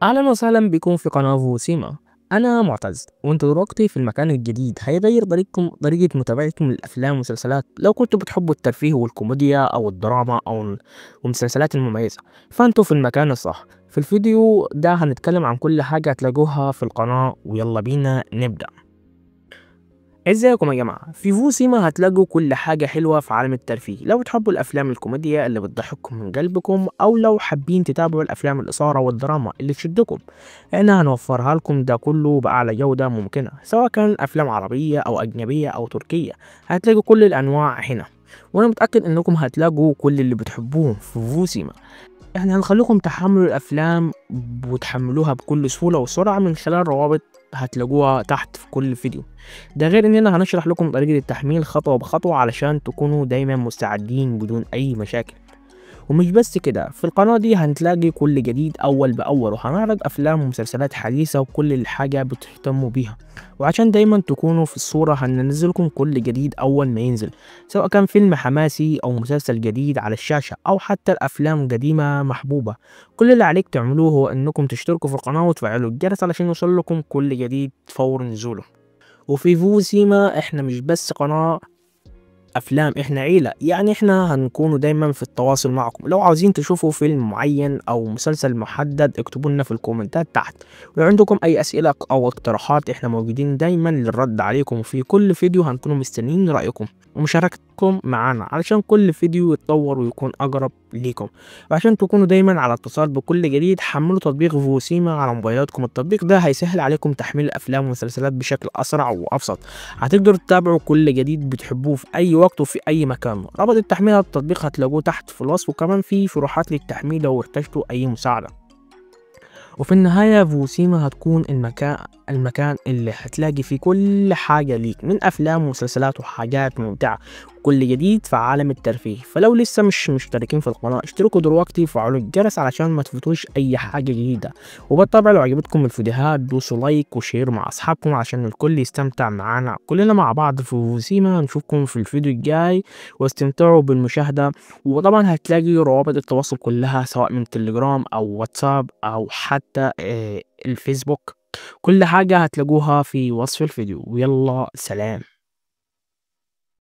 اهلا وسهلا بكم في قناة فوسيما. انا معتز وانتوا دلوقتي في المكان الجديد هيغير طريقة متابعتكم للافلام والمسلسلات. لو كنتوا بتحبوا الترفيه والكوميديا او الدراما او المسلسلات المميزة فانتوا في المكان الصح. في الفيديو ده هنتكلم عن كل حاجة هتلاقوها في القناة، ويلا بينا نبدأ. ازيكم يا جماعة؟ في فوسيما هتلاقوا كل حاجة حلوة في عالم الترفيه. لو بتحبوا الأفلام الكوميديا اللي بتضحككم من قلبكم، أو لو حابين تتابعوا الأفلام الإثارة والدراما اللي تشدكم، احنا هنوفرها لكم ده كله بأعلى جودة ممكنة، سواء كان أفلام عربية أو أجنبية أو تركية. هتلاقوا كل الأنواع هنا، وأنا متأكد إنكم هتلاقوا كل اللي بتحبوه في فوسيما. يعني هنخليكم تحملوا الأفلام وتحملوها بكل سهولة وسرعة من خلال روابط هتلاقوها تحت في كل فيديو. ده غير إننا هنشرح لكم طريقة التحميل خطوة بخطوة علشان تكونوا دايما مستعدين بدون أي مشاكل. ومش بس كده، في القناة دي هنتلاقي كل جديد أول بأول، وهنعرض أفلام ومسلسلات حديثة وكل الحاجة بتهتموا بيها. وعشان دايما تكونوا في الصورة هننزلكم كل جديد أول ما ينزل، سواء كان فيلم حماسي أو مسلسل جديد على الشاشة أو حتى الأفلام قديمة محبوبة. كل اللي عليك تعملوه هو إنكم تشتركوا في القناة وتفعلوا الجرس علشان يوصل لكم كل جديد فور نزوله. وفي فوسيما احنا مش بس قناة افلام، احنا عيلة. يعني احنا هنكونوا دايما في التواصل معكم. لو عاوزين تشوفوا فيلم معين او مسلسل محدد اكتبوا لنا في الكومنتات تحت. ولو عندكم اي اسئلة او اقتراحات احنا موجودين دايما للرد عليكم. وفي كل فيديو هنكونوا مستنيين رأيكم ومشاركتكم معنا علشان كل فيديو يتطور ويكون اقرب ليكم. وعشان تكونوا دايما على اتصال بكل جديد حملوا تطبيق فوسيما على موبايلاتكم. التطبيق ده هيسهل عليكم تحميل الافلام والمسلسلات بشكل اسرع وابسط. هتقدروا تتابعوا كل جديد بتحبوه في اي وقت وفي اي مكان. رابط التحميل على التطبيق هتلاقوه تحت في الوصف، وكمان في شروحات للتحميل لو احتجتوا اي مساعدة. وفي النهاية فوسيما هتكون المكان اللي هتلاقي فيه كل حاجة ليك من أفلام ومسلسلات وحاجات ممتعة وكل جديد في عالم الترفيه. فلو لسه مش مشتركين في القناة اشتركوا دلوقتي وفعلوا الجرس علشان ما تفوتوش أي حاجة جديدة. وبالطبع لو عجبتكم الفيديوهات دوسوا لايك وشير مع أصحابكم عشان الكل يستمتع معانا كلنا مع بعض في فوسيما. نشوفكم في الفيديو الجاي واستمتعوا بالمشاهدة. وطبعا هتلاقي روابط التواصل كلها سواء من تليجرام او واتساب او حتى الفيسبوك. كل حاجة هتلاقوها في وصف الفيديو. ويلا سلام.